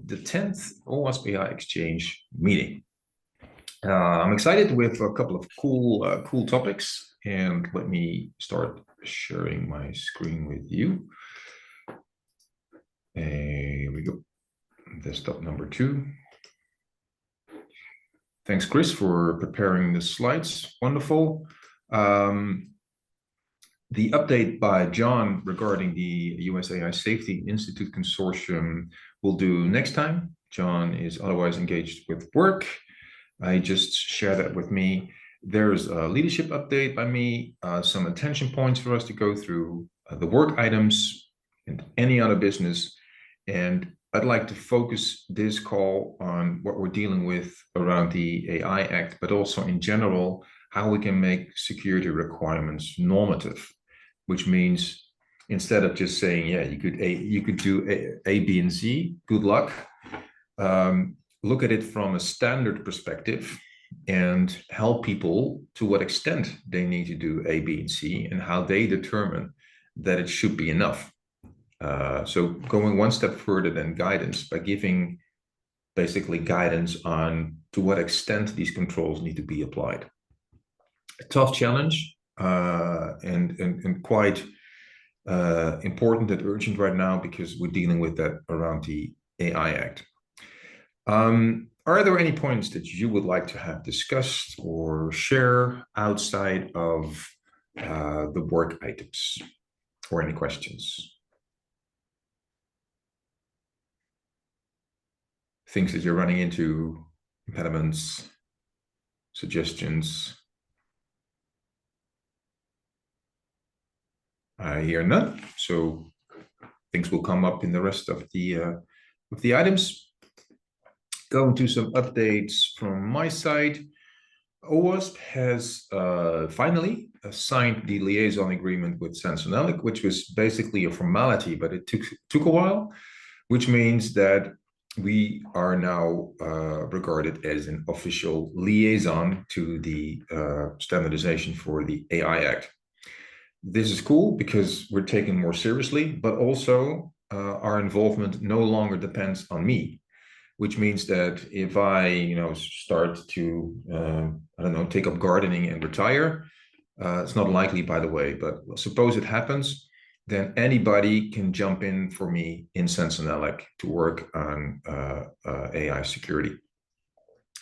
the 10th OWASP AI Exchange meeting. I'm excited with a couple of cool topics, and let me start sharing my screen with you. Here we go. Desktop number 2. Thanks, Chris, for preparing the slides. Wonderful. The update by John regarding the US AI Safety Institute Consortium we'll do next time. John is otherwise engaged with work. I just share that with me. There's a leadership update by me, some attention points for us to go through, the work items and any other business. And I'd like to focus this call on what we're dealing with around the AI Act, but also in general, how we can make security requirements normative, which means instead of just saying, yeah, you could do A, B, and Z, good luck. Look at it from a standard perspective and help people to what extent they need to do A, B, and C, and how they determine that it should be enough. So going one step further than guidance by giving basically guidance on to what extent these controls need to be applied. A tough challenge and quite important and urgent right now because we're dealing with that around the AI Act. Are there any points that you would like to have discussed or share outside of the work items, or any questions? Things that you're running into, impediments, suggestions? I hear none, so things will come up in the rest of the items. Going to some updates from my side. OWASP has finally signed the liaison agreement with Sentinelic, which was basically a formality, but it took a while, which means that we are now regarded as an official liaison to the standardization for the AI Act. This is cool because we're taken more seriously, but also our involvement no longer depends on me, which means that if I, start to, take up gardening and retire, it's not likely, by the way, but suppose it happens, then anybody can jump in for me in Sentinelic to work on AI security.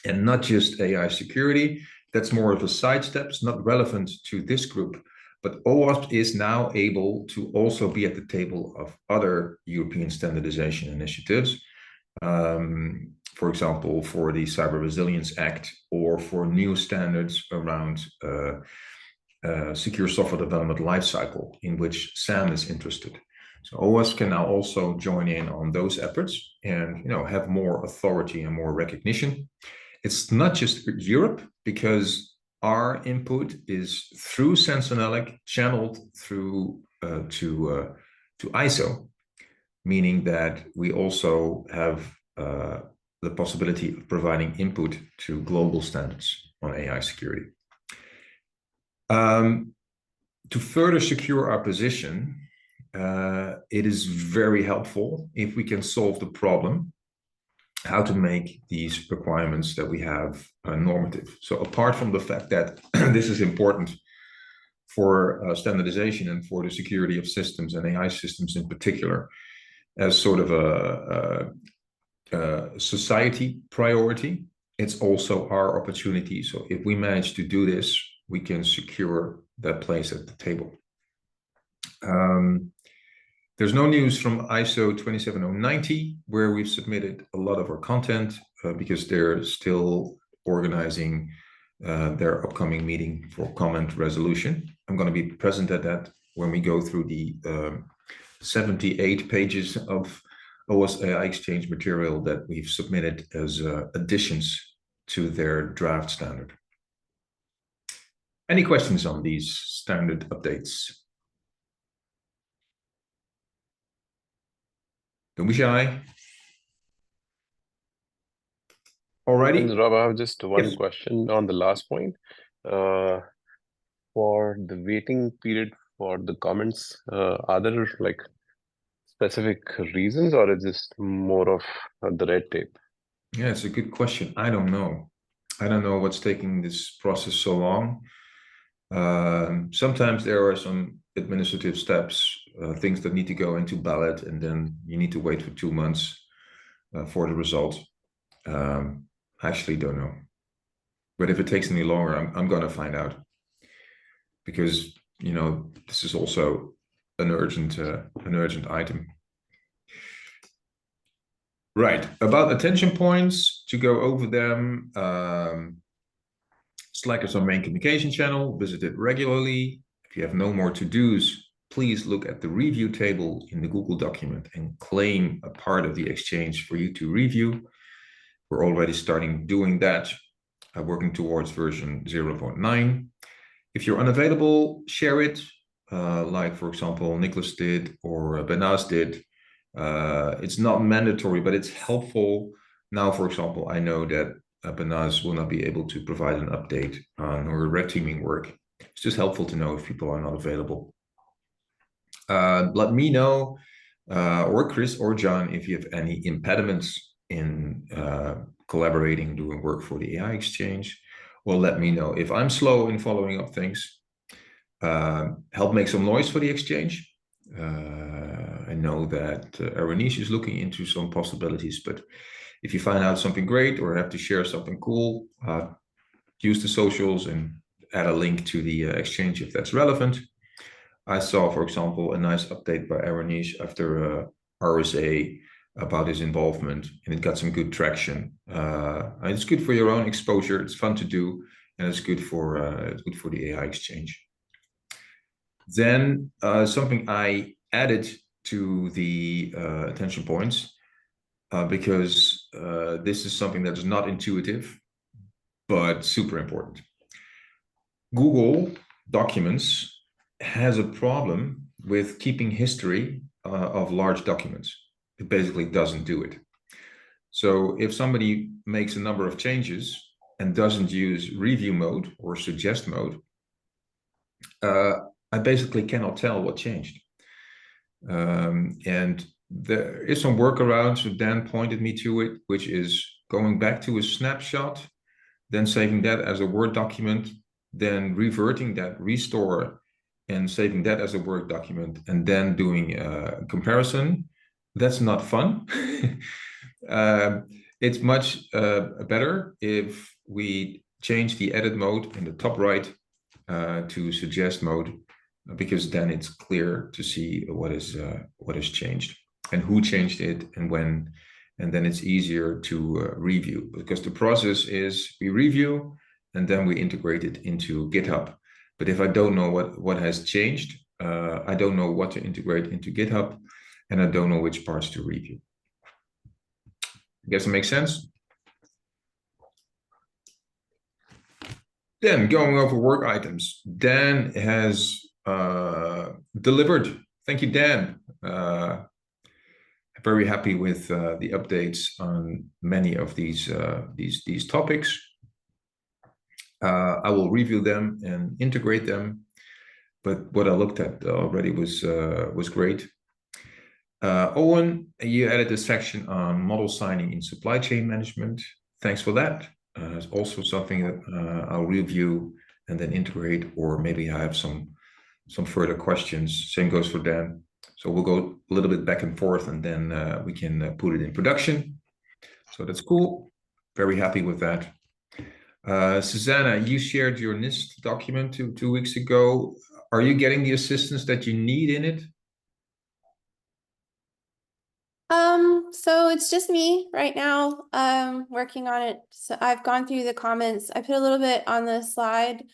And not just AI security, that's more of a sidestep. It's not relevant to this group, but OWASP is now able to also be at the table of other European standardization initiatives. For example, for the Cyber Resilience Act, or for new standards around secure software development lifecycle, in which SAM is interested. So OWASP can now also join in on those efforts and have more authority and more recognition. It's not just Europe, because our input is through Sentinelic channeled through to ISO, meaning that we also have the possibility of providing input to global standards on AI security. To further secure our position, it is very helpful if we can solve the problem how to make these requirements that we have normative. So apart from the fact that this is important for standardization and for the security of systems and AI systems in particular, as sort of a society priority, it's also our opportunity. So if we manage to do this, we can secure that place at the table. There's no news from ISO 27090, where we've submitted a lot of our content because they're still organizing their upcoming meeting for comment resolution. I'm going to be present at that when we go through the 78 pages of OWASP AI Exchange material that we've submitted as additions to their draft standard. Any questions on these standard updates? Don't be shy. Alrighty. Rob, I have just one question on the last point. For the waiting period for the comments, are there like specific reasons, or is this more of the red tape? Yeah, it's a good question. I don't know. I don't know what's taking this process so long. Sometimes there are some administrative steps, things that need to go into ballot, and then you need to wait for 2 months for the result. I actually don't know. But if it takes any longer, I'm going to find out, because this is also an urgent item. Right, about attention points, to go over them. Slack is our main communication channel. Visit it regularly. If you have no more to-dos, please look at the review table in the Google document and claim a part of the exchange for you to review. We're already starting doing that, working towards version 0.9. If you're unavailable, share it, like, for example, Nicholas did or Benas did. It's not mandatory, but it's helpful. Now, for example, I know that Benas will not be able to provide an update on her red teaming work. It's just helpful to know if people are not available. Let me know, or Chris or John, if you have any impediments in collaborating, doing work for the AI Exchange, or let me know if I'm slow in following up things. Help make some noise for the exchange. I know that Aranish is looking into some possibilities, but if you find out something great or have to share something cool, use the socials and add a link to the exchange if that's relevant. I saw, for example, a nice update by Aranish after RSA about his involvement, and it got some good traction. And it's good for your own exposure. It's fun to do, and it's good for the AI Exchange. Then something I added to the attention points, because this is something that is not intuitive, but super important. Google Documents has a problem with keeping history of large documents. It basically doesn't do it. So if somebody makes a number of changes and doesn't use review mode or suggest mode, I basically cannot tell what changed. And there is some workaround, so Dan pointed me to it, which is going back to a snapshot, then saving that as a Word document, then reverting that, restore, and saving that as a Word document, and then doing a comparison. That's not fun. It's much better if we change the edit mode in the top right to suggest mode, because then it's clear to see what is changed and who changed it and when, and then it's easier to review, because the process is we review and then we integrate it into GitHub. But if I don't know what has changed, I don't know what to integrate into GitHub, and I don't know which parts to review. I guess it makes sense. Then going over work items, Dan has delivered. Thank you, Dan. Very happy with the updates on many of these topics. I will review them and integrate them, but what I looked at already was great. Owen, you added a section on model signing in supply chain management. Thanks for that. It's also something that I'll review and then integrate, or maybe I have some further questions. Same goes for Dan. So we'll go a little bit back and forth, and then we can put it in production. So that's cool. Very happy with that. Susanna, you shared your NIST document two weeks ago. Are you getting the assistance that you need in it? So it's just me right now, working on it. So I've gone through the comments. I put a little bit on the slide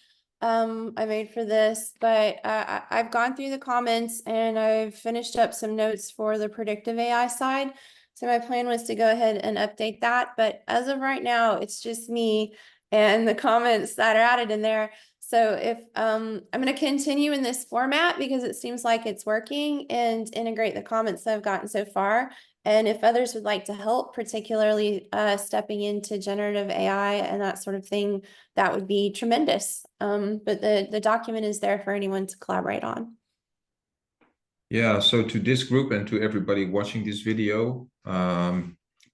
I made for this, but I've gone through the comments and I've finished up some notes for the predictive AI side. So my plan was to go ahead and update that, but as of right now, it's just me and the comments that are added in there. So if I'm going to continue in this format because it seems like it's working, and integrate the comments that I've gotten so far. And if others would like to help, particularly stepping into generative AI and that sort of thing, that would be tremendous. But the document is there for anyone to collaborate on. Yeah, so to this group and to everybody watching this video,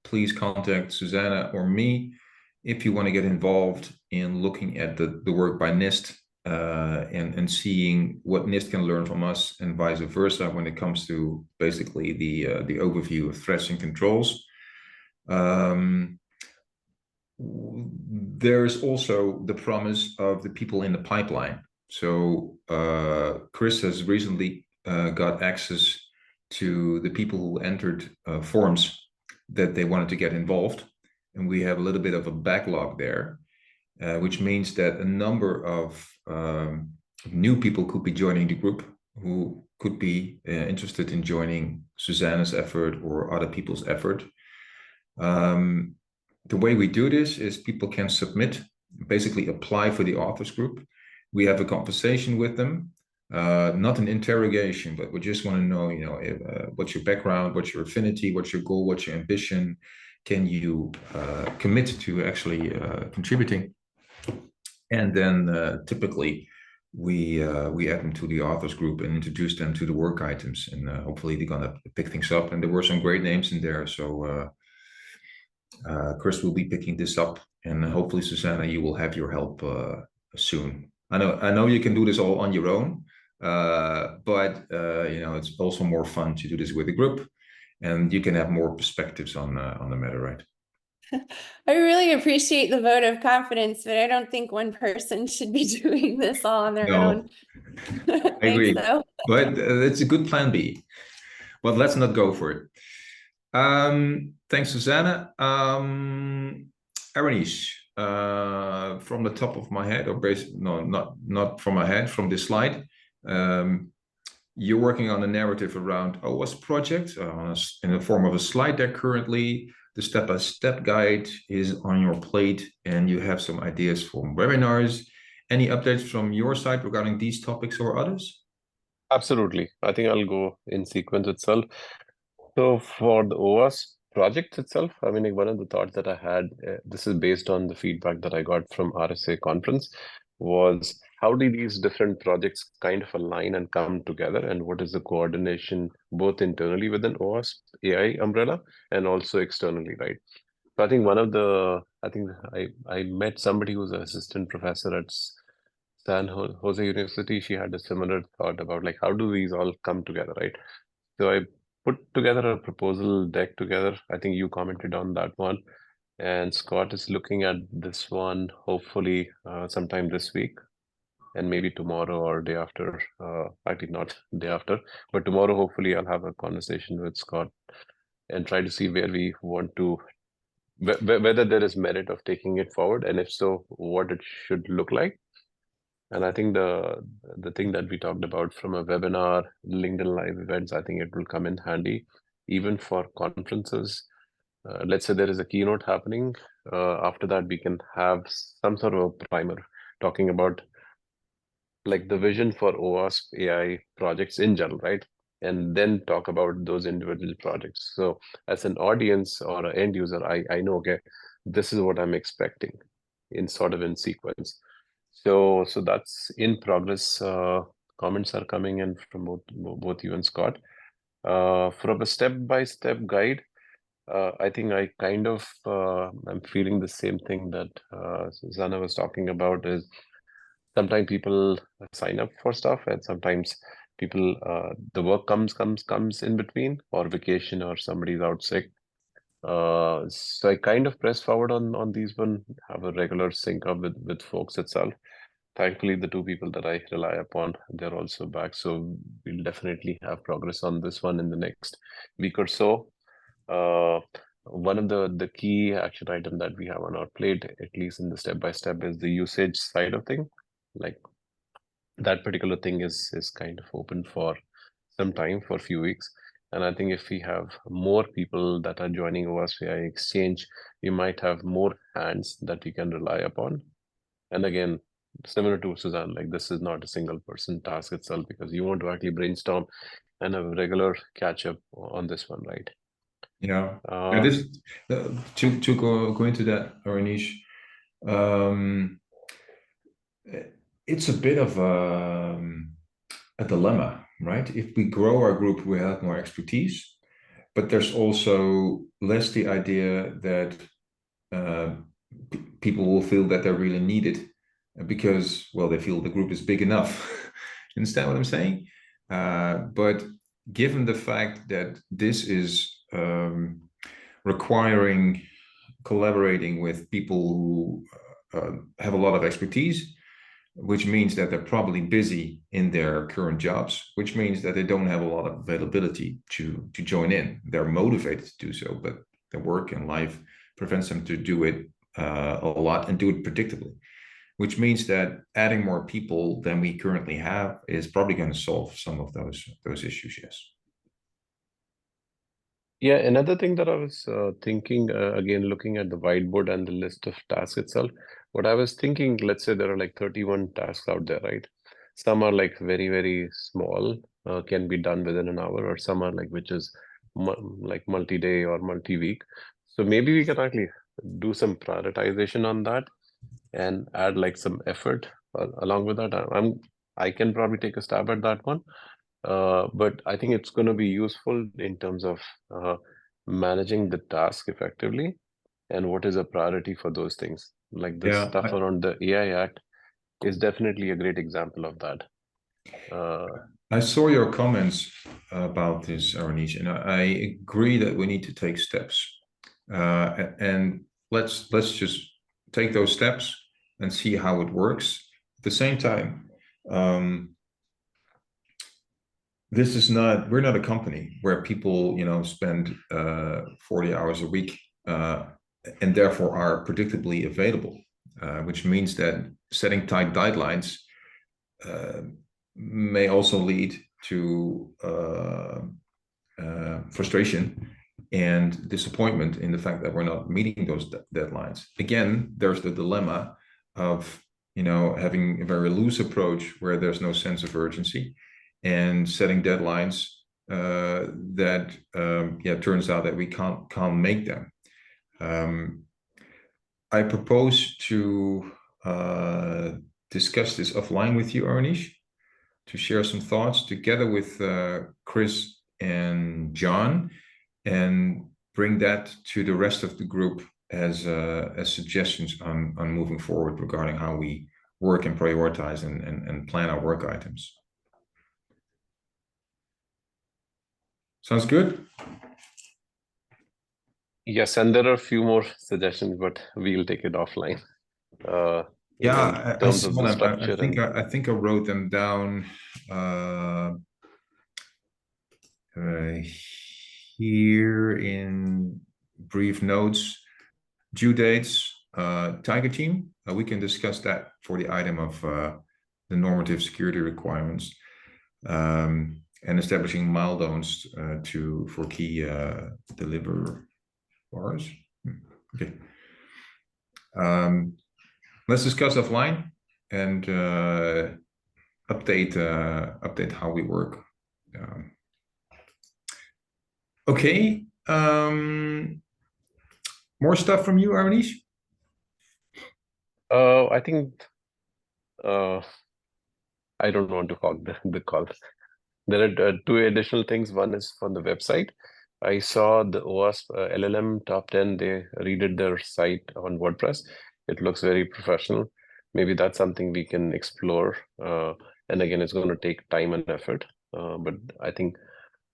please contact Susanna or me if you want to get involved in looking at the work by NIST and seeing what NIST can learn from us and vice versa when it comes to basically the overview of threats and controls. There's also the promise of the people in the pipeline. So Chris has recently got access to the people who entered forms that they wanted to get involved. And we have a little bit of a backlog there, which means that a number of new people could be joining the group who could be interested in joining Susanna's effort or other people's effort. The way we do this is people can submit, basically apply for the authors group. We have a conversation with them, not an interrogation, but we just want to know, what's your background, what's your affinity, what's your goal, what's your ambition? Can you commit to actually contributing? And then typically we add them to the authors group and introduce them to the work items, and hopefully they're gonna pick things up. And there were some great names in there, so Chris will be picking this up, and hopefully Susanna, you will have your help soon. I know you can do this all on your own, but it's also more fun to do this with a group, and you can have more perspectives on the matter, right? I really appreciate the vote of confidence, but I don't think one person should be doing this all on their own. I agree, So. but it's a good plan B. But let's not go for it. Thanks, Susanna. Aranish, from the top of my head, or no, not from my head, from this slide, you're working on a narrative around OWASP project in the form of a slide deck currently. The step-by-step guide is on your plate, and you have some ideas for webinars. Any updates from your side regarding these topics or others? Absolutely. I think I'll go in sequence itself. So for the OWASP project itself, I mean, one of the thoughts that I had, this is based on the feedback that I got from RSA conference, was how do these different projects kind of align and come together, and what is the coordination both internally within OWASP AI umbrella and also externally, right? So I think I met somebody who's an assistant professor at San Jose University. She had a similar thought about like, how do these all come together, right? So I put together a proposal deck together. I think you commented on that one. And Scott is looking at this one, hopefully sometime this week, and maybe tomorrow or day after. Actually, not day after, but tomorrow, hopefully, I'll have a conversation with Scott and try to see where we want to, whether there is merit of taking it forward, and if so, what it should look like. And I think the thing that we talked about from a webinar, LinkedIn Live events, I think it will come in handy, even for conferences. Let's say there is a keynote happening. After that, we can have some sort of a primer talking about like the vision for OWASP AI projects in general, right? And then talk about those individual projects. So as an audience or an end user, I know, okay, this is what I'm expecting in sort of in sequence. So that's in progress. Comments are coming in from both you and Scott. From a step-by-step guide, I think I kind of I'm feeling the same thing that Susanna was talking about. Is sometimes people sign up for stuff, and sometimes people the work comes in between, or vacation, or somebody's out sick. So I kind of press forward on these one, have a regular sync up with folks itself. Thankfully, the two people that I rely upon, they're also back. So we'll definitely have progress on this one in the next week or so. One of the key action item that we have on our plate, at least in the step-by-step, is the usage side of thing. Like that particular thing is kind of open for some time, for a few weeks. And I think if we have more people that are joining OWASP AI Exchange, we might have more hands that we can rely upon. And again, similar to Suzanne, like this is not a single person task itself, because you want to actually brainstorm and have a regular catch up on this one, right? Yeah. This to go into that, Aranish, it's a bit of a dilemma, right? If we grow our group, we have more expertise, but there's also less the idea that people will feel that they're really needed because, well, they feel the group is big enough. Understand what I'm saying? But given the fact that this is requiring collaborating with people who have a lot of expertise, which means that they're probably busy in their current jobs, which means that they don't have a lot of availability to join in. They're motivated to do so, but their work and life prevents them to do it a lot and do it predictably, which means that adding more people than we currently have is probably going to solve some of those issues, yes. Yeah, another thing that I was thinking, again, looking at the whiteboard and the list of tasks itself, what I was thinking, let's say there are like 31 tasks out there, right? Some are like very, very small, can be done within an hour, or some are like, which is like multi-day or multi-week. So maybe we can actually do some prioritization on that and add like some effort along with that. I can probably take a stab at that one. But I think it's going to be useful in terms of managing the task effectively and what is a priority for those things. Like the Yeah, stuff around the AI Act is definitely a great example of that. I saw your comments about this, Aranish, and I agree that we need to take steps. And let's just take those steps and see how it works. At the same time, we're not a company where people, spend 40 hours a week and therefore are predictably available, which means that setting tight deadlines may also lead to frustration and disappointment in the fact that we're not meeting those deadlines. Again, there's the dilemma of having a very loose approach where there's no sense of urgency, and setting deadlines that turns out that we can't make them. I propose to discuss this offline with you, Arnish, to share some thoughts together with Chris and John, and bring that to the rest of the group as suggestions on moving forward regarding how we work and prioritize and plan our work items. Sounds good? Yes, and there are a few more suggestions, but we'll take it offline. Yeah, in terms of the structure. I think I wrote them down here in brief notes. Due dates, Tiger Team. We can discuss that for the item of the normative security requirements, and establishing milestones for key deliverers. Okay. Let's discuss offline and update how we work. Okay. More stuff from you, Aranish? I think I don't want to hog the call. There are two additional things. One is for the website. I saw the OWASP LLM top 10. They redid their site on WordPress. It looks very professional. Maybe that's something we can explore. And again, it's going to take time and effort. But I think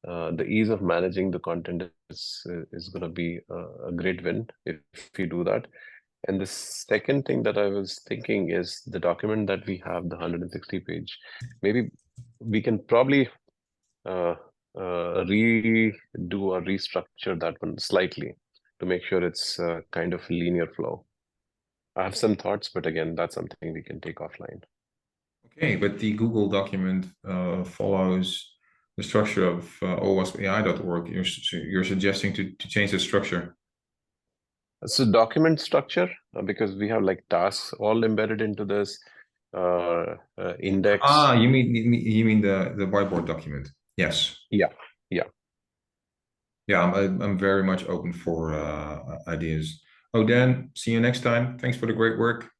the ease of managing the content is going to be a great win if we do that. And the second thing that I was thinking is the document that we have, the 160-page. Maybe we can probably redo or restructure that one slightly to make sure it's kind of linear flow. I have some thoughts, but again, that's something we can take offline. Okay, but the Google document follows the structure of OWASPAI.org. You're suggesting to change the structure. So document structure, because we have like tasks all embedded into this index. You mean the whiteboard document? Yes. Yeah. I'm very much open for ideas. Oh, Dan, see you next time. Thanks for the great work.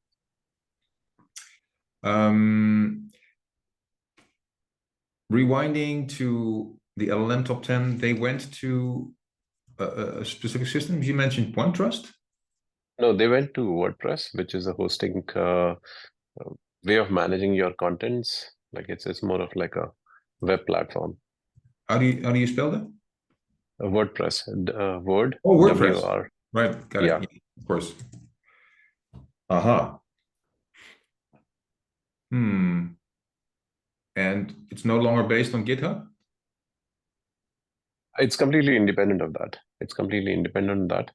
rewinding to the LLM top 10, they went to a specific system. You mentioned OneTrust. No, they went to WordPress, which is a hosting way of managing your contents. Like it's more of like a web platform. How do you spell that? WordPress, Word. Oh, WordPress. WR. Right, got Yeah. it. Of course. And it's no longer based on GitHub? It's completely independent of that. It's completely independent of that.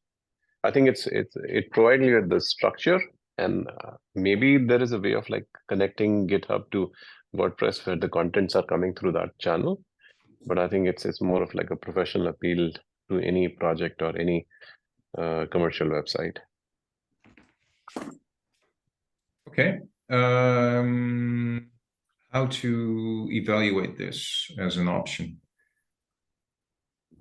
I think it provides you the structure, and maybe there is a way of like connecting GitHub to WordPress where the contents are coming through that channel. But I think it's more of like a professional appeal to any project or any commercial website. Okay. How to evaluate this as an option?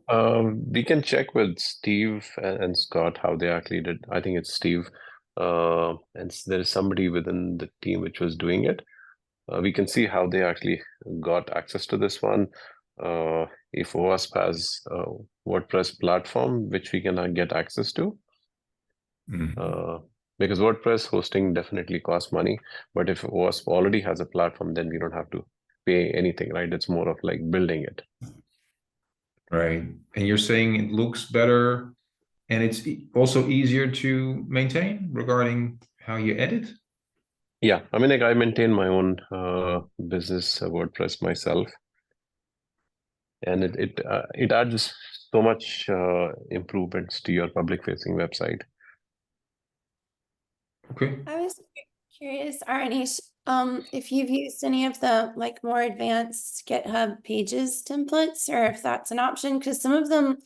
We can check with Steve and Scott how they actually did. I think it's Steve, and there is somebody within the team which was doing it. We can see how they actually got access to this one. If OWASP has a WordPress platform which we can get access to, because WordPress hosting definitely costs money. But if OWASP already has a platform, then we don't have to pay anything, right? It's more of like building it. Right. And you're saying it looks better and it's also easier to maintain regarding how you edit? Yeah, I mean, like I maintain my own business WordPress myself, and it adds so much improvements to your public-facing website. Okay. I was curious, Arnish, if you've used any of the like more advanced GitHub Pages templates, or if that's an option, because some of them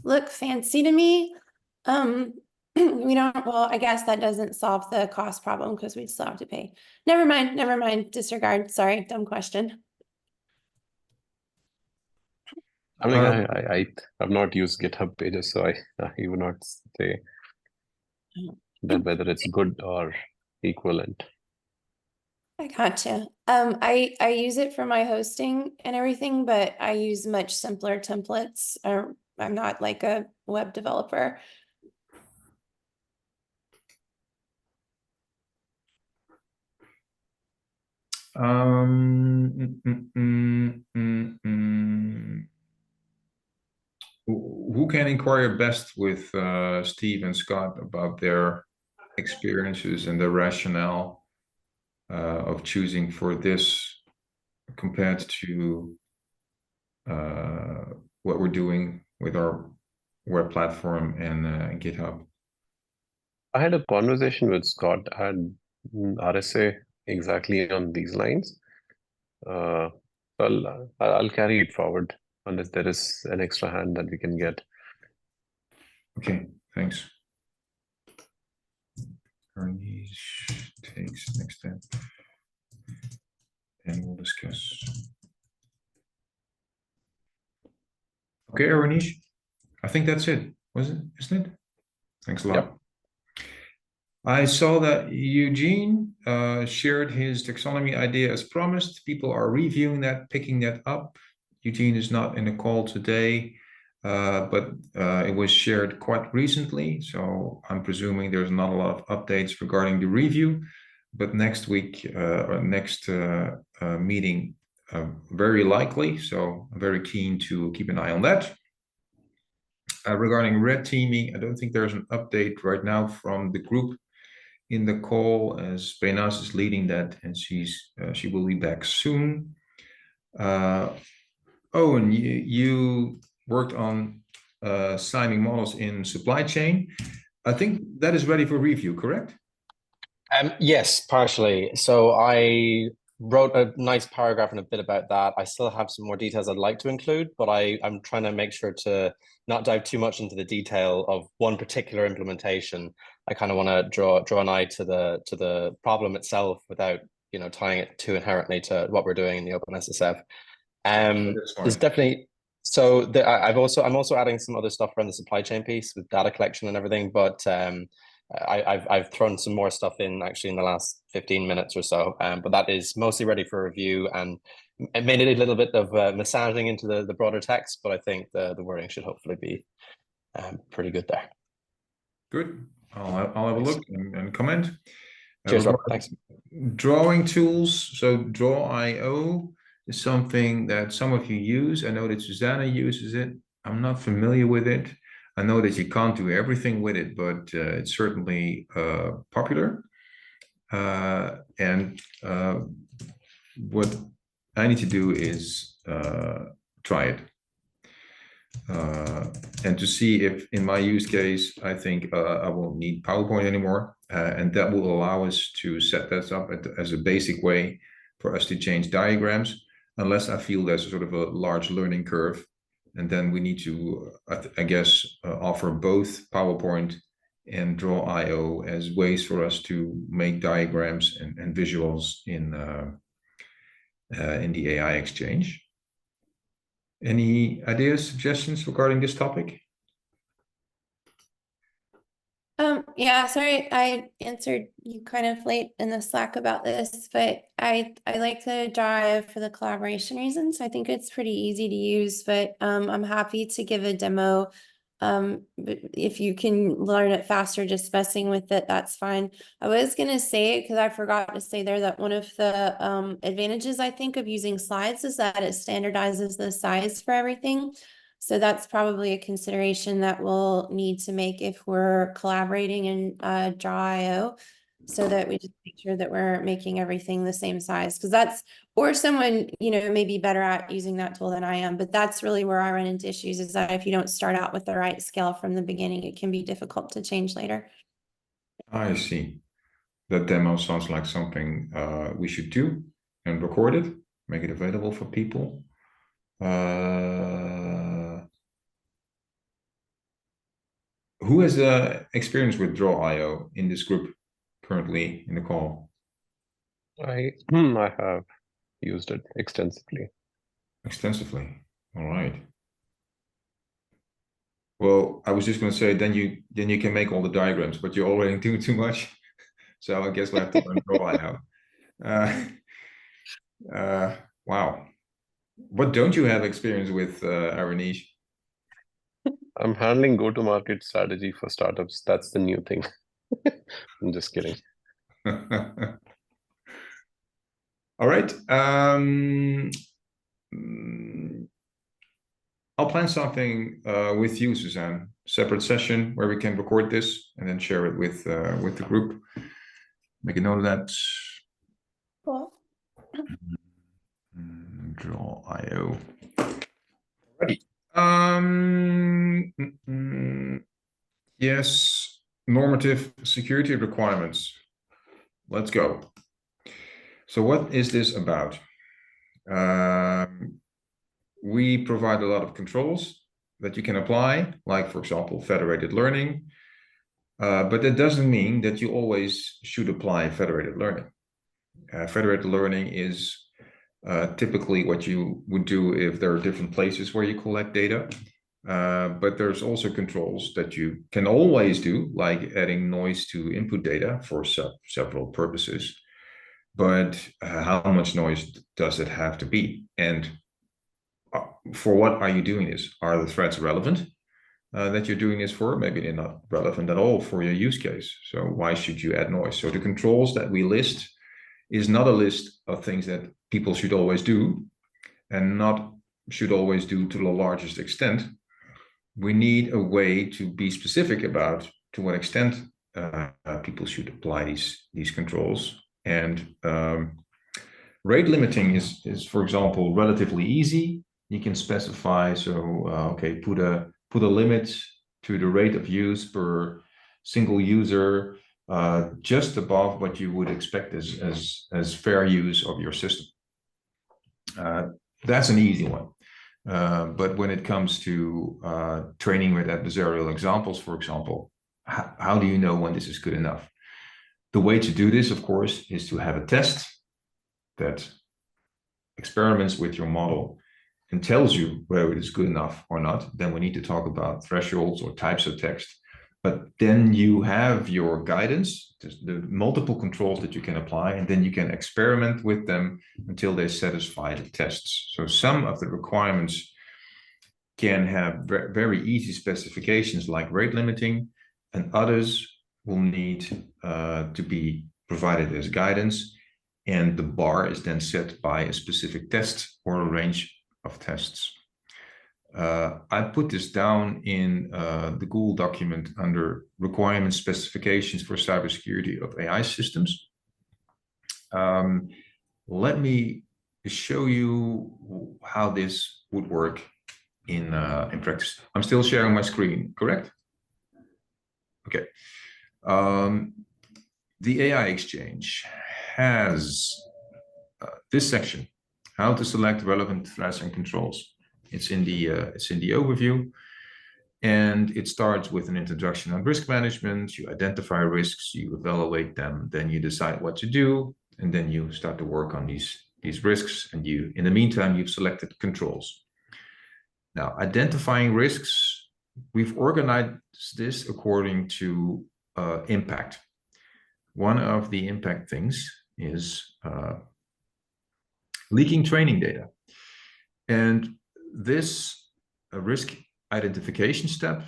look fancy to me. We don't, well, I guess that doesn't solve the cost problem because we still have to pay. Never mind, disregard. Sorry, dumb question. I mean, I've not used GitHub Pages, so I would not say that whether it's good or equivalent. I gotcha. I use it for my hosting and everything, but I use much simpler templates. I'm not like a web developer. Who can inquire best with Steve and Scott about their experiences and the rationale of choosing for this compared to what we're doing with our web platform and GitHub? I had a conversation with Scott at RSA exactly on these lines. I'll carry it forward unless there is an extra hand that we can get. Okay, thanks. Arnish takes next step, and we'll discuss. Okay, Arnish, I think that's it, isn't it? Thanks a lot. Yep. I saw that Eugene shared his taxonomy idea as promised. People are reviewing that, picking that up. Eugene is not in the call today, but it was shared quite recently. So I'm presuming there's not a lot of updates regarding the review. But next week or next meeting, very likely. So I'm very keen to keep an eye on that. Regarding red teaming, I don't think there's an update right now from the group in the call, as Benas is leading that, and she will be back soon. Oh, and you worked on signing models in supply chain. I think that is ready for review, correct? Yes, partially. So I wrote a nice paragraph and a bit about that. I still have some more details I'd like to include, but I'm trying to make sure to not dive too much into the detail of one particular implementation. I kind of want to draw an eye to the problem itself without tying it too inherently to what we're doing in the OpenSSF. There's definitely I'm also adding some other stuff around the supply chain piece with data collection and everything, but I've thrown some more stuff in actually in the last 15 minutes or so, but that is mostly ready for review. And made it a little bit of massaging into the broader text, but I think the wording should hopefully be pretty good there. Good. I'll have a look and comment. Cheers, Rob. Thanks. Drawing tools. So Draw.io is something that some of you use. I know that Susanna uses it. I'm not familiar with it. I know that you can't do everything with it, but it's certainly popular. And what I need to do is try it. And to see if in my use case, I think I won't need PowerPoint anymore. And that will allow us to set that up as a basic way for us to change diagrams, unless I feel there's sort of a large learning curve. And then we need to, I guess, offer both PowerPoint and Draw.io as ways for us to make diagrams and visuals in the AI Exchange. Any ideas, suggestions regarding this topic? Yeah, sorry, I answered you kind of late in the Slack about this, but I like the drive for the collaboration reasons. I think it's pretty easy to use, but I'm happy to give a demo. If you can learn it faster, just messing with it, that's fine. I was gonna say, because I forgot to say there, that one of the advantages I think of using slides is that it standardizes the size for everything. So that's probably a consideration that we'll need to make if we're collaborating in Draw.io, so that we just make sure that we're making everything the same size. Because that's, or someone, you know, may be better at using that tool than I am, but that's really where I run into issues, is that if you don't start out with the right scale from the beginning, it can be difficult to change later. I see. That demo sounds like something we should do and record it, make it available for people. Who has experience with Draw.io in this group currently in the call? I have used it extensively. Extensively. All right. Well, I was just going to say, then you can make all the diagrams, but you're already doing too much. So I guess we'll have to learn Draw.io. Wow. What don't you have experience with, Aranish? I'm handling go-to-market strategy for startups. That's the new thing. I'm just kidding. All right. I'll plan something with you, Suzanne. Separate session where we can record this and then share it with the group. Make a note of that. Cool. Draw.io. Ready. Yes, normative security requirements. Let's go. So what is this about? We provide a lot of controls that you can apply, like, for example, federated learning. But that doesn't mean that you always should apply federated learning. Federated learning is typically what you would do if there are different places where you collect data. But there's also controls that you can always do, like adding noise to input data for several purposes. But how much noise does it have to be? And for what are you doing this? Are the threads relevant that you're doing this for? Maybe they're not relevant at all for your use case. So why should you add noise? So the controls that we list is not a list of things that people should always do and not should always do to the largest extent. We need a way to be specific about to what extent people should apply these controls. And rate limiting is, for example, relatively easy. You can specify, so okay, put a limit to the rate of use per single user just above what you would expect as fair use of your system. That's an easy one. But when it comes to training with adversarial examples, for example, how do you know when this is good enough? The way to do this, of course, is to have a test that experiments with your model and tells you whether it is good enough or not. Then we need to talk about thresholds or types of text. But then you have your guidance, the multiple controls that you can apply, and then you can experiment with them until they satisfy the tests. So some of the requirements can have very easy specifications like rate limiting, and others will need to be provided as guidance. And the bar is then set by a specific test or a range of tests. I put this down in the Google document under requirement specifications for cybersecurity of AI systems. Let me show you how this would work in practice. I'm still sharing my screen, correct? Okay. The AI Exchange has this section, how to select relevant threats and controls. It's in the overview, and it starts with an introduction on risk management. You identify risks, you evaluate them, then you decide what to do, and then you start to work on these risks. And in the meantime, you've selected controls. Now, identifying risks, we've organized this according to impact. One of the impact things is leaking training data. And this risk identification step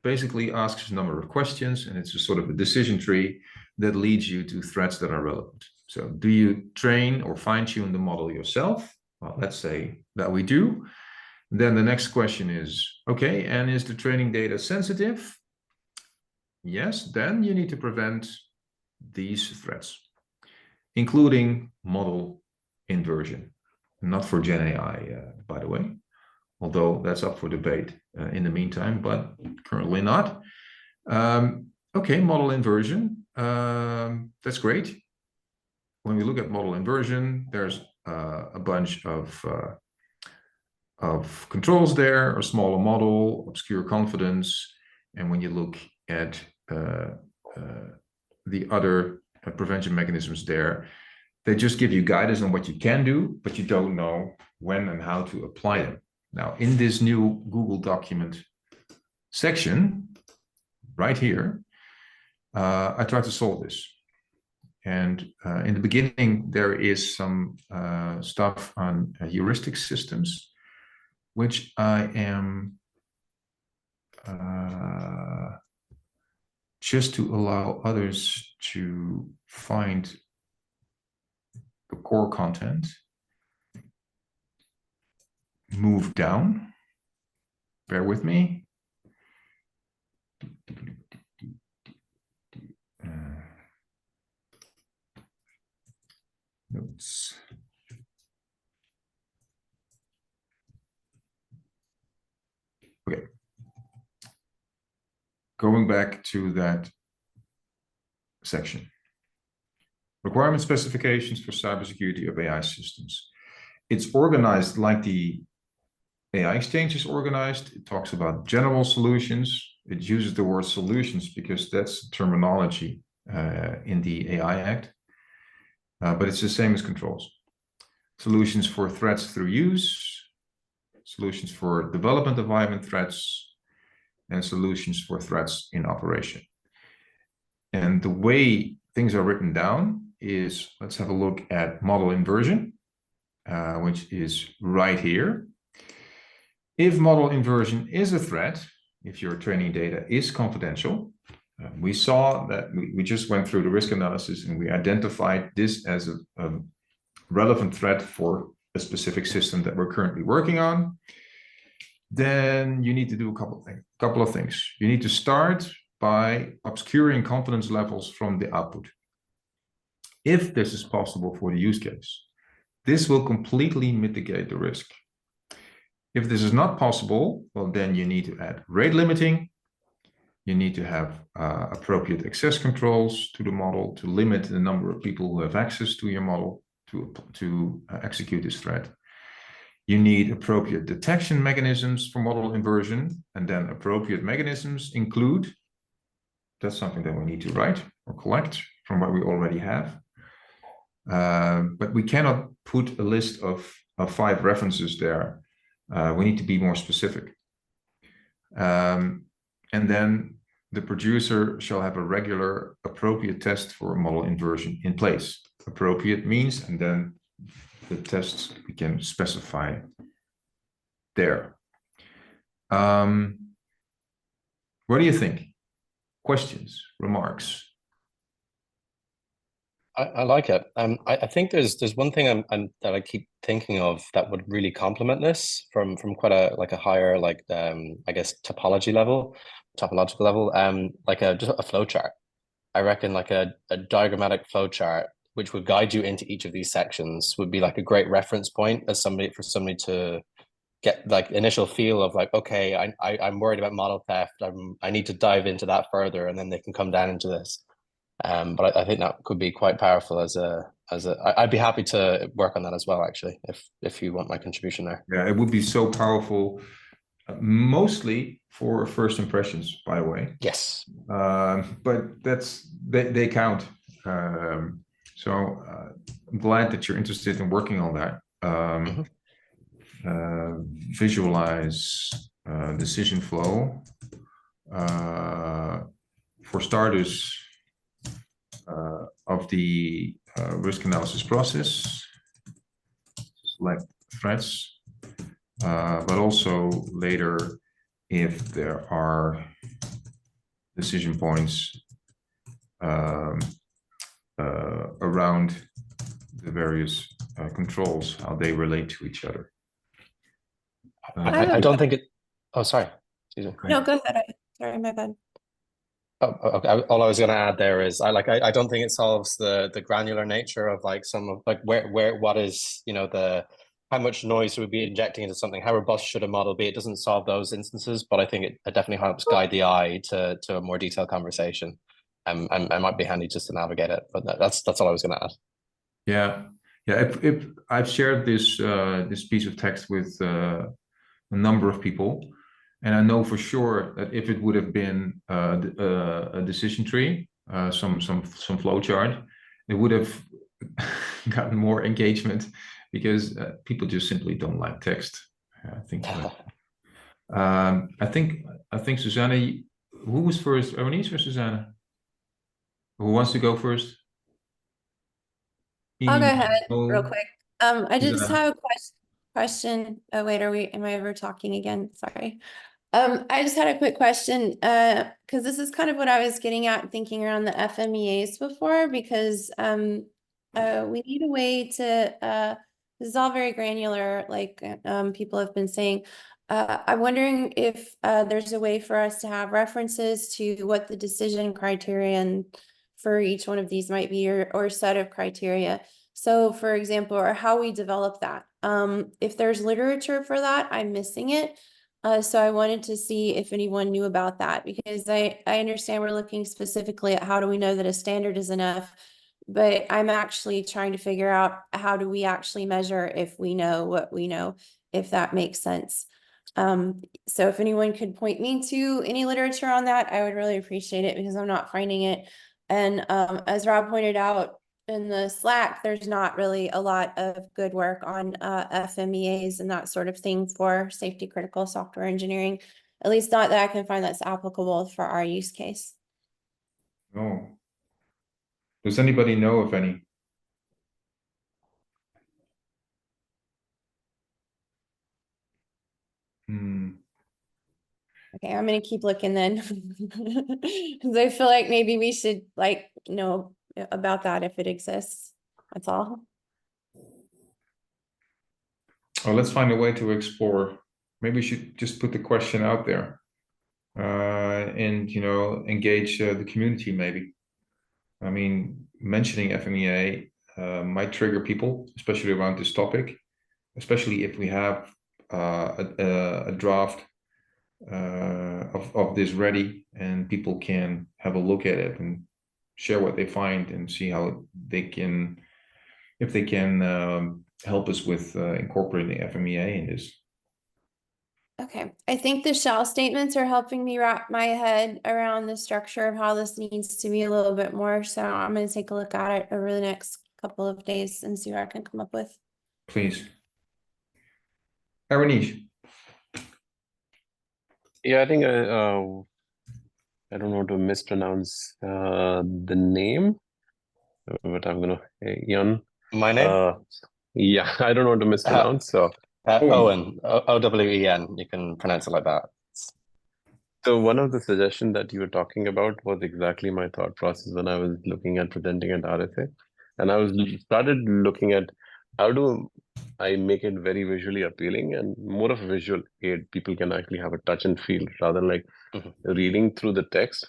basically asks a number of questions, and it's a sort of a decision tree that leads you to threats that are relevant. So do you train or fine-tune the model yourself? Well, let's say that we do. Then the next question is, okay, and is the training data sensitive? Yes, then you need to prevent these threats, including model inversion. Not for Gen AI, by the way, although that's up for debate in the meantime, but currently not. Okay, model inversion, that's great. When we look at model inversion, there's a bunch of controls there, a smaller model, obscure confidence, and when you look at the other prevention mechanisms there, they just give you guidance on what you can do, but you don't know when and how to apply them. Now, in this new Google document section, right here, I tried to solve this. And in the beginning, there is some stuff on heuristic systems, which I am just to allow others to find the core content, move down, bear with me. Notes. Okay. Going back to that section. Requirement specifications for cybersecurity of AI systems. It's organized like the AI Exchange is organized. It talks about general solutions. It uses the word solutions because that's terminology in the AI Act. But it's the same as controls. Solutions for threats through use, solutions for development environment threats, and solutions for threats in operation. And the way things are written down is, let's have a look at model inversion, which is right here. If model inversion is a threat, if your training data is confidential, we saw that we just went through the risk analysis and we identified this as a relevant threat for a specific system that we're currently working on. Then you need to do a couple of things. You need to start by obscuring confidence levels from the output. If this is possible for the use case, this will completely mitigate the risk. If this is not possible, well, then you need to add rate limiting. You need to have appropriate access controls to the model to limit the number of people who have access to your model to execute this threat. You need appropriate detection mechanisms for model inversion, and then appropriate mechanisms include, that's something that we need to write or collect from what we already have. But we cannot put a list of 5 references there. We need to be more specific. And then the producer shall have a regular appropriate test for a model inversion in place. Appropriate means, and then the tests we can specify there. What do you think? Questions, remarks? I like it. I think there's one thing that I keep thinking of that would really complement this from quite a higher I guess topological level, like just a flow chart. I reckon like a diagrammatic flow chart which would guide you into each of these sections would be like a great reference point as somebody to get like initial feel of like, okay, I'm worried about model theft. I need to dive into that further, and then they can come down into this. But I think that could be quite powerful I'd be happy to work on that as well, actually, if you want my contribution there. Yeah, it would be so powerful, mostly for first impressions, by the way. Yes. But they count. So I'm glad that you're interested in working on that. Visualize decision flow. For starters, of the risk analysis process, select threats, but also later if there are decision points around the various controls, how they relate to each other. I don't think it. Oh, sorry. Excuse me. No, go ahead. Sorry, my bad. Oh, okay. All I was going to add there is I don't think it solves the granular nature of like some of like what is, you know, how much noise would be injecting into something, how robust should a model be. It doesn't solve those instances, but I think it definitely helps guide the eye to a more detailed conversation. And it might be handy just to navigate it, but that's all I was going to add. Yeah, if I've shared this this piece of text with a number of people, and I know for sure that if it would have been a decision tree, some flow chart, it would have gotten more engagement because people just simply don't like text. I think. I think Susanna, who was first? Erwinice or Susanna? Who wants to go first? I'll go ahead Oh, real quick. I just Susanna. have a question. Oh wait, am I ever talking again? Sorry. I just had a quick question, because this is kind of what I was getting at thinking around the FMEAs before, because we need a way to this is all very granular, like people have been saying. I'm wondering if there's a way for us to have references to what the decision criterion for each one of these might be, or set of criteria. So for example, or how we develop that. If there's literature for that, I'm missing it. So I wanted to see if anyone knew about that, because I understand we're looking specifically at how do we know that a standard is enough, but I'm actually trying to figure out how do we actually measure if we know what we know, if that makes sense. So if anyone could point me to any literature on that, I would really appreciate it, because I'm not finding it. And as Rob pointed out in the Slack, there's not really a lot of good work on FMEAs and that sort of thing for safety critical software engineering, at least not that I can find that's applicable for our use case. Oh. Does anybody know of any? Okay, I'm gonna keep looking then, because I feel like maybe we should know about that if it exists. That's all. Oh, let's find a way to explore. Maybe we should just put the question out there, and engage the community. Maybe. I mean, mentioning FMEA might trigger people, especially around this topic, especially if we have a draft of this ready, and people can have a look at it and share what they find and see how they can, if they can help us with incorporating FMEA in this. Okay, I think the shell statements are helping me wrap my head around the structure of how this needs to be a little bit more. So I'm going to take a look at it over the next couple of days and see what I can come up with. Please. Erwinice. Yeah, I think I don't want to mispronounce the name, but I'm gonna Ian. My name? Yeah, I don't want to mispronounce. So Owen, Owen, you can pronounce it like that. So one of the suggestions that you were talking about was exactly my thought process when I was looking at presenting at RSA. And I was started looking at how do I make it very visually appealing and more of a visual aid. People can actually have a touch and feel rather than like reading through the text.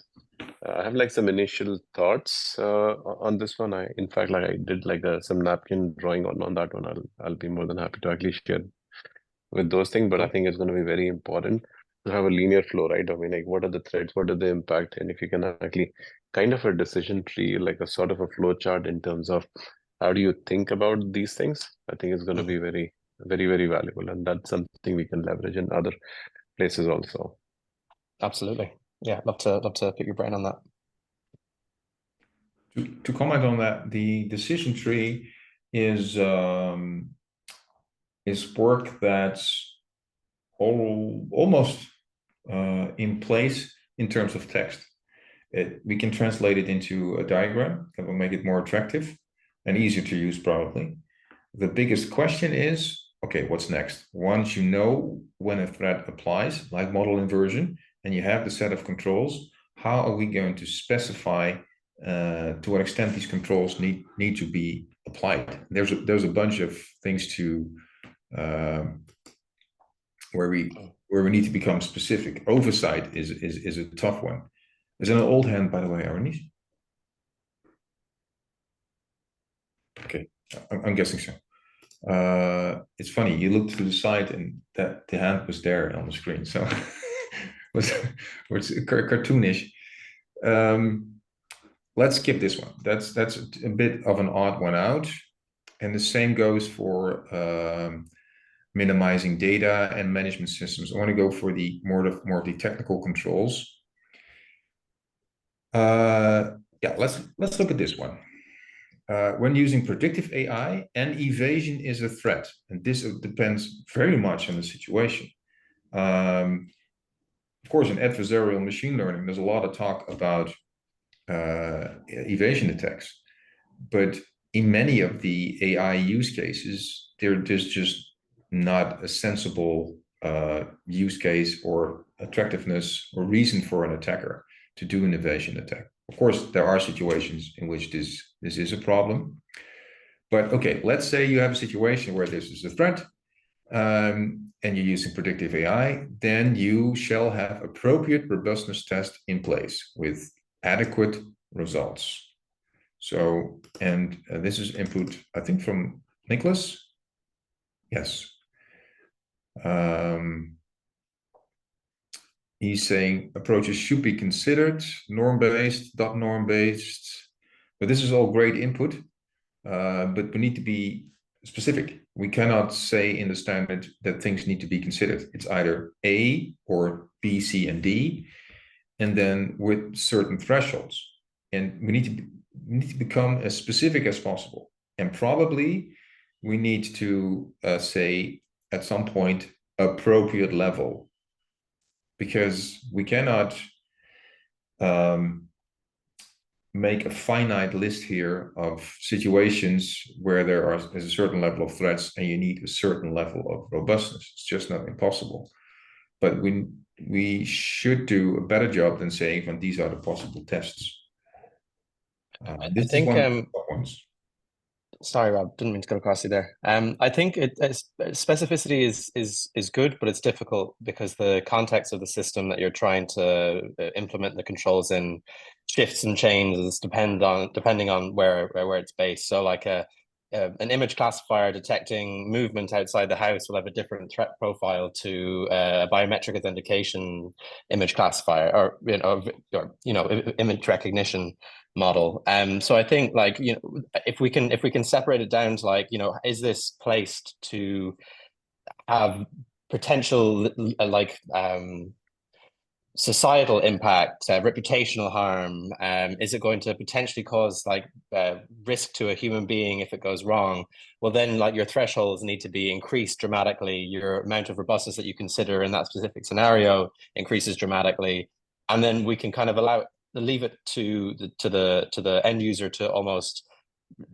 I have like some initial thoughts on this one. In fact, like I did like some napkin drawing on that one. I'll be more than happy to actually share with those things, but I think it's going to be very important to have a linear flow, right? I mean, like, what are the threads? What are the impact? And if you can actually kind of a decision tree, like a sort of a flow chart in terms of how do you think about these things, I think it's going to be very, very, very valuable. And that's something we can leverage in other places also. Absolutely. Yeah, love to pick your brain on that. To comment on that, the decision tree is work that's almost in place in terms of text. We can translate it into a diagram that will make it more attractive and easier to use probably. The biggest question is, okay, what's next? Once you know when a threat applies, like model inversion, and you have the set of controls, how are we going to specify to what extent these controls need to be applied? There's a bunch of things to where we need to become specific. Oversight is a tough one. Is it an old hand, by the way, Arnish? Okay, I'm guessing so. It's funny, you looked to the side and that the hand was there on the screen, so was cartoonish. Let's skip this one. That's a bit of an odd one out, and the same goes for minimizing data and management systems. I want to go for the more of the technical controls. Yeah, let's look at this one. When using predictive AI, an evasion is a threat, and this depends very much on the situation. Of course, in adversarial machine learning, there's a lot of talk about evasion attacks, but in many of the AI use cases, there's just not a sensible use case or attractiveness or reason for an attacker to do an evasion attack. Of course, there are situations in which this is a problem. But okay, let's say you have a situation where this is a threat and you're using predictive AI, then you shall have appropriate robustness test in place with adequate results. So, and this is input, I think, from Nicholas. Yes. He's saying approaches should be considered, norm-based, not norm-based, but this is all great input, but we need to be specific. We cannot say in the standard that things need to be considered. It's either A or B, C, and D, and then with certain thresholds. And we need to become as specific as possible. And probably we need to say at some point appropriate level, because we cannot make a finite list here of situations where there is a certain level of threats and you need a certain level of robustness. It's just not impossible. But we should do a better job than saying, well, these are the possible tests. I think sorry, Rob, didn't mean to go across you there. I think specificity is good, but it's difficult because the context of the system that you're trying to implement the controls in shifts and changes depending on where it's based. So like an image classifier detecting movement outside the house will have a different threat profile to a biometric authentication image classifier, or image recognition model. So I think, like, if we can separate it down to, like, is this placed to have potential societal impact, reputational harm? Is it going to potentially cause risk to a human being if it goes wrong? Well, then, like, your thresholds need to be increased dramatically. Your amount of robustness that you consider in that specific scenario increases dramatically. and then we can kind of leave it to the end user to almost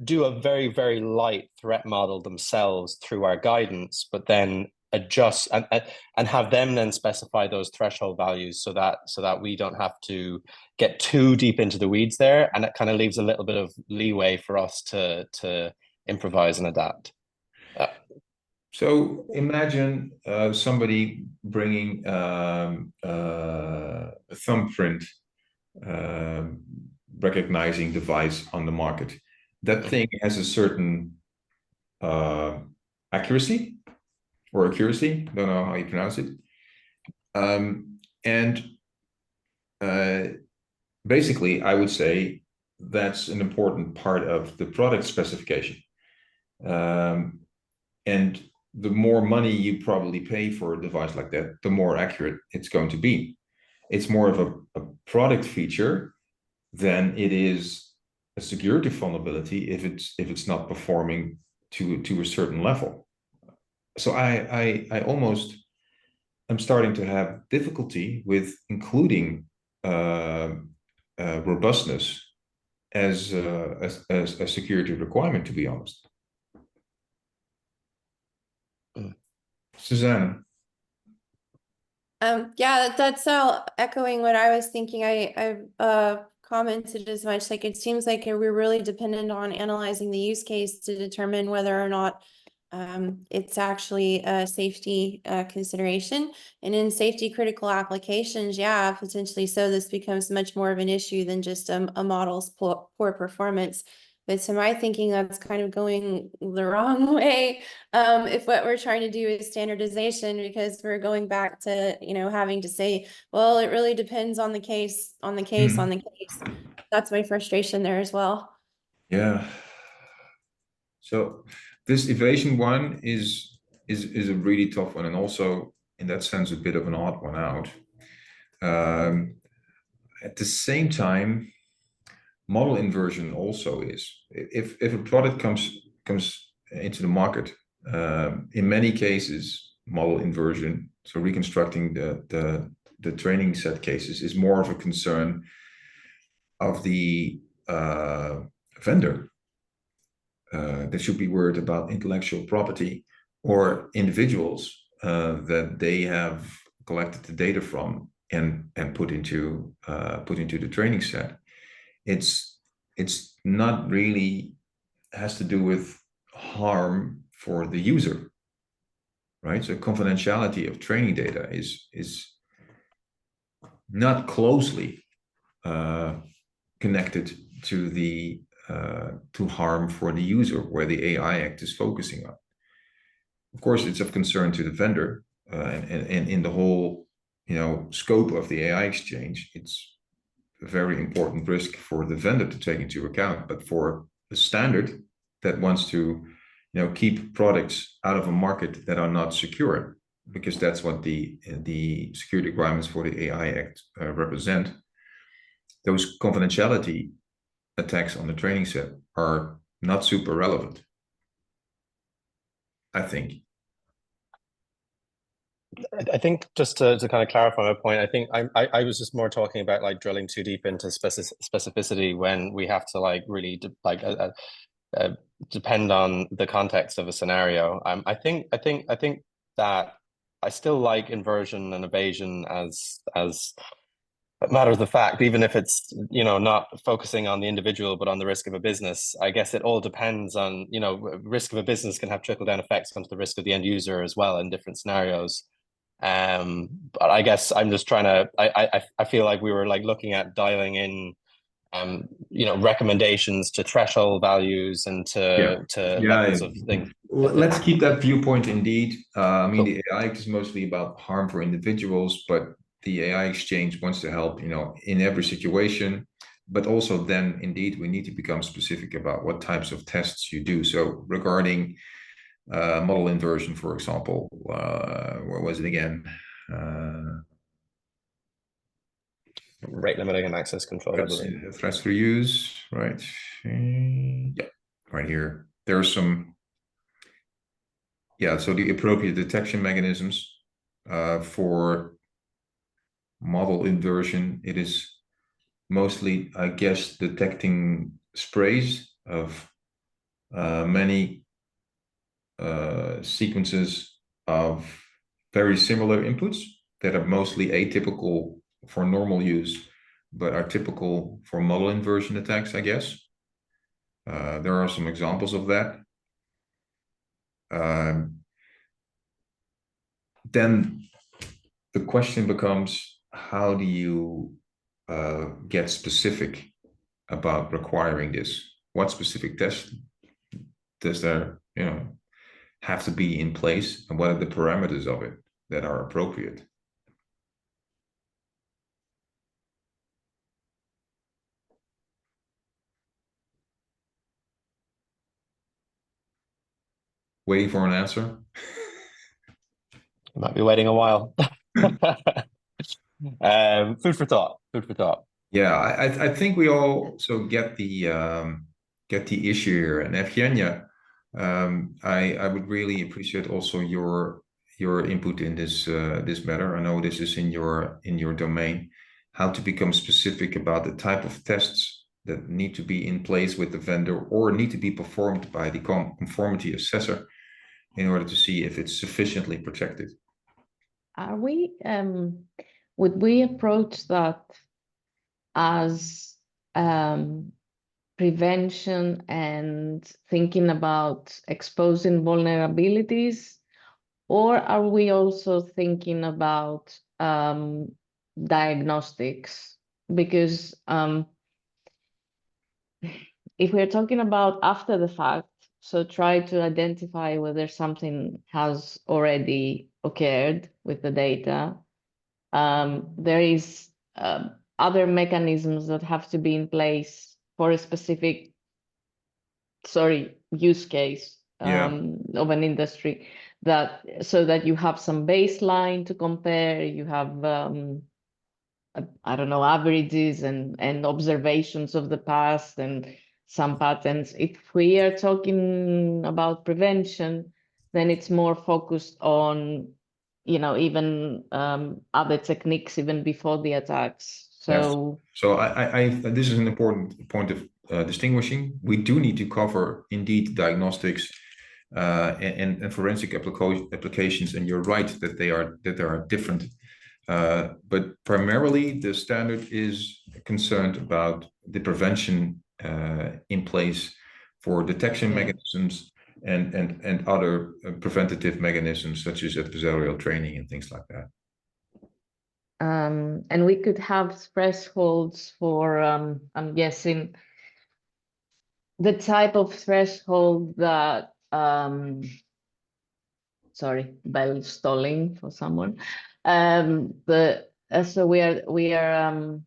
do a very, very light threat model themselves through our guidance, but then adjust and have them then specify those threshold values so that we don't have to get too deep into the weeds there, and it kind of leaves a little bit of leeway for us to improvise and adapt. So imagine somebody bringing a thumbprint recognizing device on the market. That thing has a certain accuracy, don't know how you pronounce it. Basically, I would say that's an important part of the product specification. And the more money you probably pay for a device like that, the more accurate it's going to be. It's more of a product feature than it is a security vulnerability if it's not performing to a certain level. So I almost am starting to have difficulty with including robustness as a security requirement, to be honest. Suzanne. Yeah, that's all echoing what I was thinking. I commented as much, like it seems like we're really dependent on analyzing the use case to determine whether or not it's actually a safety consideration. And in safety critical applications, yeah, potentially so this becomes much more of an issue than just a model's poor performance. But to my thinking, that's kind of going the wrong way. If what we're trying to do is standardization, because we're going back to, having to say, well, it really depends on the case, on the case, on the case. That's my frustration there as well. Yeah. So this evasion one is a really tough one, and also in that sense a bit of an odd one out. At the same time, model inversion also is. If a product comes into the market, in many cases, model inversion, so reconstructing the training set cases, is more of a concern of the vendor. They should be worried about intellectual property or individuals that they have collected the data from and put into the training set. It's not really has to do with harm for the user, right? So confidentiality of training data is not closely connected to the to harm for the user, where the AI Act is focusing on. Of course, it's of concern to the vendor, and in the whole, scope of the AI exchange, it's a very important risk for the vendor to take into account. But for a standard that wants to, keep products out of a market that are not secure, because that's what the security requirements for the AI Act represent, those confidentiality attacks on the training set are not super relevant, I think. I think just to kind of clarify my point, I think I was just more talking about like drilling too deep into specificity when we have to really depend on the context of a scenario. I think that I still like inversion and evasion as matters of fact, even if it's not focusing on the individual but on the risk of a business. I guess it all depends on risk of a business can have trickle down effects onto the risk of the end user as well in different scenarios. But I guess I'm just trying to. I feel like we were looking at dialing in, recommendations to threshold values and to levels of things. Well, let's keep that viewpoint indeed. I mean, cool. The AI Act is mostly about harm for individuals, but the AI Exchange wants to help, in every situation. But also then, indeed, we need to become specific about what types of tests you do. So regarding model inversion, for example, where was it again? Rate limiting and access control. Threats for use, right? Yeah, right here. There are some, so the appropriate detection mechanisms for model inversion, it is mostly, I guess, detecting sprays of many sequences of very similar inputs that are mostly atypical for normal use, but are typical for model inversion attacks, I guess. There are some examples of that. Then the question becomes, how do you get specific about requiring this? What specific test does there, have to be in place, and what are the parameters of it that are appropriate? Waiting for an answer? Might be waiting a while. Food for thought. Food for thought. Yeah, I think we all get the issue here, and Evgenia, I would really appreciate also your input in this this matter. I know this is in your domain. How to become specific about the type of tests that need to be in place with the vendor or need to be performed by the conformity assessor in order to see if it's sufficiently protected. Are we would we approach that as prevention and thinking about exposing vulnerabilities, or are we also thinking about diagnostics? Because if we're talking about after the fact, so try to identify whether something has already occurred with the data. There is other mechanisms that have to be in place for a specific, use case of an industry, that so that you have some baseline to compare, you have I don't know, averages and observations of the past and some patterns. If we are talking about prevention, then it's more focused on, even other techniques even before the attacks. So yes. So I this is an important point of distinguishing. We do need to cover indeed diagnostics and forensic applications, and you're right that they are different. But primarily the standard is concerned about the prevention in place for detection mechanisms and other preventative mechanisms such as adversarial training and things like that. And we could have thresholds for, I'm guessing, the type of threshold that, sorry, bell stalling for someone. So we are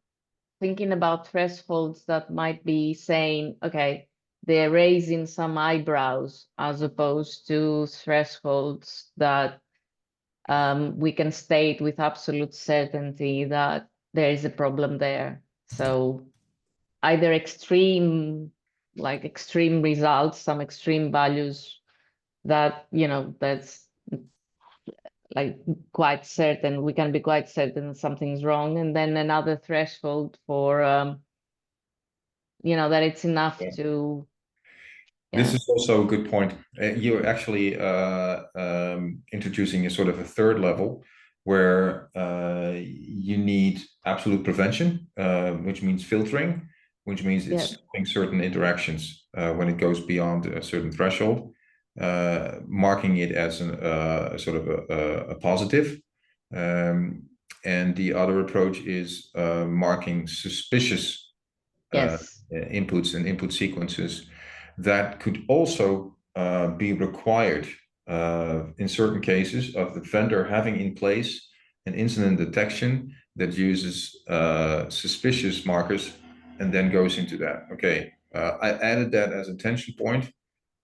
thinking about thresholds that might be saying, okay, they're raising some eyebrows, as opposed to thresholds that we can state with absolute certainty that there is a problem there. So either extreme results, some extreme values that, that's like quite certain, we can be quite certain something's wrong, and then another threshold for that it's enough to. This is also a good point. You're actually introducing a sort of a third level where you need absolute prevention, which means filtering, which means it's stopping certain interactions when it goes beyond a certain threshold, marking it as a sort of a positive. And the other approach is marking suspicious inputs and input sequences that could also be required in certain cases of the vendor having in place an incident detection that uses suspicious markers and then goes into that. Okay, I added that as a tension point.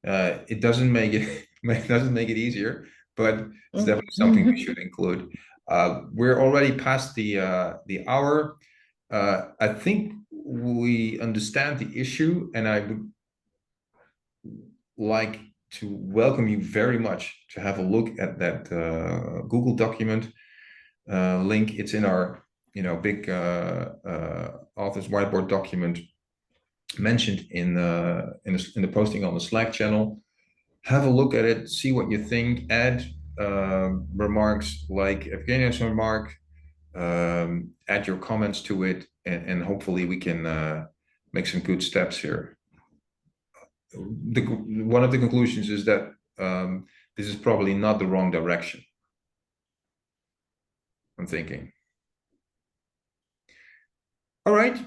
It doesn't make it easier, but it's definitely something we should include. We're already past the hour. I think we understand the issue, and I would like to welcome you very much to have a look at that Google document link. It's in our big author's whiteboard document mentioned in the posting on the Slack channel. Have a look at it, see what you think, add remarks like Evgenia's remark, add your comments to it, and hopefully we can make some good steps here. One of the conclusions is that this is probably not the wrong direction, I'm thinking. All right.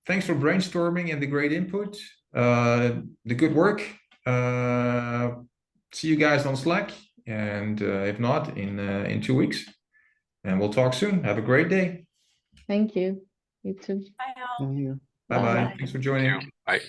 Thanks for brainstorming and the great input, the good work. See you guys on Slack, and if not, in 2 weeks. And we'll talk soon. Have a great day. Thank you. You too. Bye all. Bye-bye. Bye. Thanks for joining. Bye.